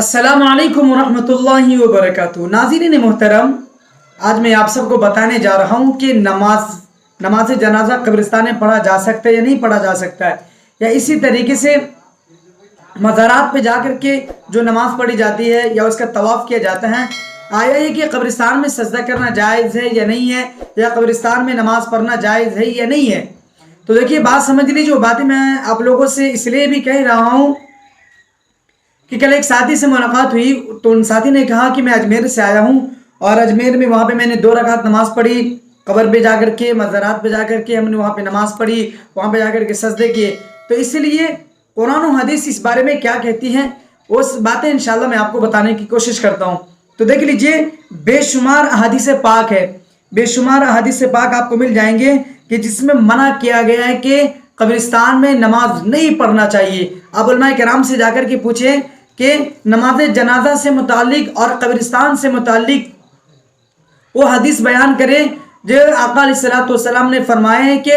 अस्सलाम वालेकुम वरहमतुल्लाहि वबरकातुहू। नाज़रीन मोहतरम, आज मैं आप सबको बताने जा रहा हूँ कि नमाज जनाजा कब्रिस्तान में पढ़ा जा सकता है या नहीं पढ़ा जा सकता है, या इसी तरीके से मज़ारात पे जाकर के जो नमाज पढ़ी जाती है या उसका तवाफ़ किया जाता है, आया है कि कब्रिस्तान में सजदा करना जायज़ है या नहीं है, या कब्रिस्तान में नमाज पढ़ना जायज़ है या नहीं है। तो देखिए, बात समझ लीजिए। वो बातें मैं आप लोगों से इसलिए भी कह रहा हूँ कि कल एक साथी से मुलाकात हुई, तो उन साथी ने कहा कि मैं अजमेर से आया हूँ और अजमेर में वहाँ पे मैंने 2 रकात नमाज पढ़ी, कब्र पे जाकर के, मज़ारात पे जाकर के हमने वहाँ पे नमाज पढ़ी, वहाँ पे जाकर के सजदे किए। तो इसलिए कुरान और हदीस इस बारे में क्या कहती हैं, उस बातें इंशाल्लाह मैं आपको बताने की कोशिश करता हूँ। तो देख लीजिए, बेशुमार अहादीस पाक है, बेशुमार अहादीस पाक आपको मिल जाएंगे कि जिसमें मना किया गया है कि कब्रिस्तान में नमाज नहीं पढ़ना चाहिए। आप उलमा किराम से जाकर के पूछें कि नमाज जनाजा से मुतालिक और कब्रिस्तान से मुतालिक वो हदीस बयान करें जो आका अलैहिस्सलातु वस्सलाम ने फरमाए हैं कि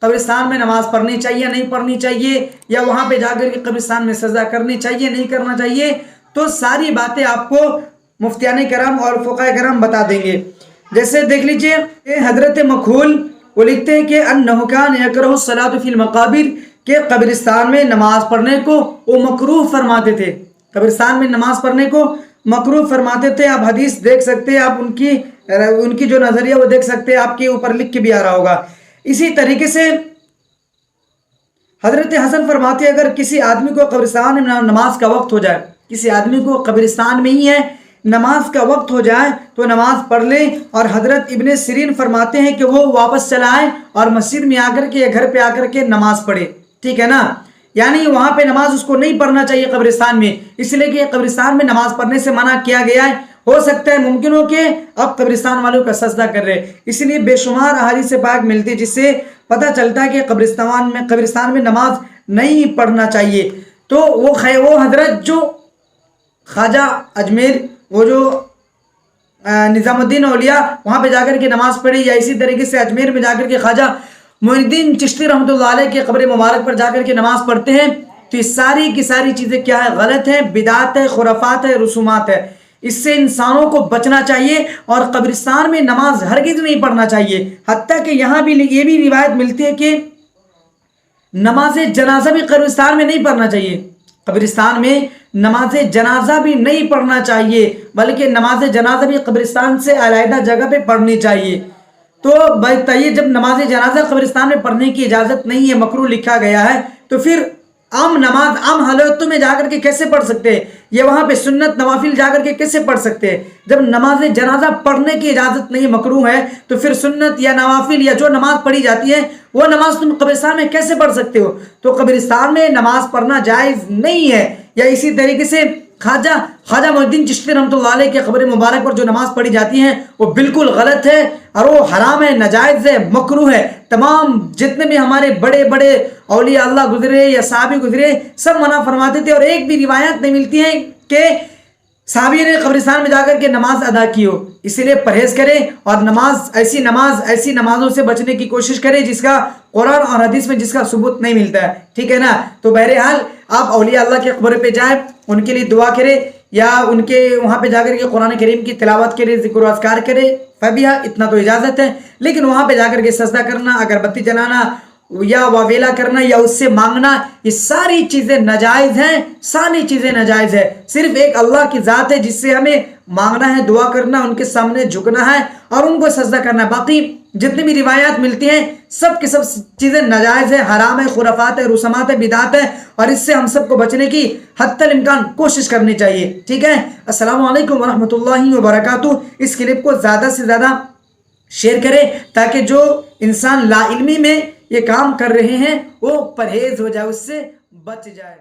कब्रिस्तान में नमाज पढ़नी चाहिए नहीं पढ़नी चाहिए, या वहाँ पे जाकर के कब्रिस्तान में सजदा करनी चाहिए नहीं करना चाहिए। तो सारी बातें आपको मुफ्तियान करम और फुक़हा करम बता देंगे। जैसे देख लीजिए, हजरत मखूल वो लिखते हैं कि अन्नहु कान यकरहु सलातु फिल मकाबिर, के कब्रिस्तान में नमाज पढ़ने को वो मकरूह फरमाते थे, कब्रिस्तान में नमाज पढ़ने को मकरूह फरमाते थे। आप हदीस देख सकते हैं, आप उनकी जो नज़रिया वो देख सकते हैं, आपके ऊपर लिख के भी आ रहा होगा। इसी तरीके से हजरत हसन फरमाते हैं, अगर किसी आदमी को कब्रिस्तान में नमाज का वक्त हो जाए, किसी आदमी को कब्रिस्तान में ही है नमाज का वक्त हो जाए तो नमाज पढ़ ले। और हजरत इब्ने सिरीन फरमाते हैं कि वो वापस चला आए और मस्जिद में आकर के या घर पे आकर के नमाज पढ़े, ठीक है ना। यानी वहाँ पे नमाज उसको नहीं पढ़ना चाहिए कब्रिस्तान में, इसलिए कि कब्रिस्तान में नमाज पढ़ने से मना किया गया है। हो सकता है मुमकिन हो कि अब कब्रिस्तान वालों का सजदा कर रहे, इसलिए बेशुमार अहादीस पाक मिलती जिससे पता चलता है कि कब्रिस्तान में नमाज नहीं पढ़ना चाहिए। तो वो हजरत जो ख्वाजा अजमेर, वो जो निज़ामुद्दीन औलिया वहाँ पे जाकर के नमाज पढ़ी, या इसी तरीके से अजमेर में जाकर के ख्वाजा मोइनुद्दीन चिश्ती रहमतुल्लाह अलैह के कब्र मुबारक पर जाकर के नमाज पढ़ते हैं, तो ये सारी की सारी चीज़ें क्या है, गलत है, बिदात है, खुराफात है, रसूमात है। इससे इंसानों को बचना चाहिए और कब्रिस्तान में नमाज हरगिज़ नहीं पढ़ना चाहिए। हत्ता कि यहाँ भी ये भी रिवायत मिलती है कि नमाज जनाजा भी कब्रिस्तान में नहीं पढ़ना चाहिए, कब्रिस्तान में नमाज जनाजा भी नहीं पढ़ना चाहिए, बल्कि नमाज जनाजा भी कब्रिस्तान से अलग जगह पे पढ़नी चाहिए। तो बताइए, जब नमाज जनाजा कब्रिस्तान में पढ़ने की इजाज़त नहीं है, मकरूह लिखा गया है, तो फिर आम नमाज आम हालतों में जाकर के कैसे पढ़ सकते हैं, ये वहाँ पे सुन्नत नवाफिल जाकर के कैसे पढ़ सकते हैं। जब नमाज जनाजा पढ़ने की इजाज़त नहीं, मकरूह है, तो फिर सुन्नत या नवाफिल या जो नमाज पढ़ी जाती है वो नमाज तुम कब्रिस्तान में कैसे पढ़ सकते हो। तो कब्रिस्तान में नमाज पढ़ना जायज़ नहीं है। या इसी तरीके से ख्वाजा मोइनुद्दीन चिश्ती रहमतुल्लाह अलैह के कब्र मुबारक पर जो नमाज पढ़ी जाती है वो बिल्कुल गलत है और वो हराम है, नाजायज़ है, मकरूह है। तमाम जितने भी हमारे बड़े बड़े औलिया अल्लाह गुजरे या साहबी गुजरे, सब मना फरमाते थे, और एक भी रिवायत नहीं मिलती है कि साहबी ने कब्रिस्तान में जाकर के नमाज अदा की हो। इसीलिए परहेज करें और ऐसी नमाजों से बचने की कोशिश करें जिसका कुरान और हदीस में जिसका सबूत नहीं मिलता है, ठीक है ना। तो बहरहाल आप औलिया अल्लाह के कब्र पे जाएं, उनके लिए दुआ करें, या उनके वहाँ पे जाकर के कुरान करीम की तिलावत करें, ज़िक्र अज़कार करें, फबिहा, इतना तो इजाज़त है। लेकिन वहाँ पे जाकर के सजदा करना, अगरबत्ती जलाना या वावेला करना या उससे मांगना, ये सारी चीज़ें नाजायज़ हैं, सारी चीज़ें नाजायज़ है। सिर्फ एक अल्लाह की ज़ात है जिससे हमें मांगना है, दुआ करना, उनके सामने झुकना है और उनको सजदा करना। बाकी जितनी भी रिवायात मिलती हैं सब की सब चीज़ें नाजायज़ है, हराम है, खुराफात है, रुसमात है, बिदात है, और इससे हम सबको बचने की हत्तल इम्कान कोशिश करनी चाहिए, ठीक है। अस्सलामु अलैकुम वरहमतुल्लाहि वबरकातुहू। इस क्लिप को ज़्यादा से ज़्यादा शेयर करें ताकि जो इंसान लाइल्मी में ये काम कर रहे हैं वो परहेज हो जाए, उससे बच जाए।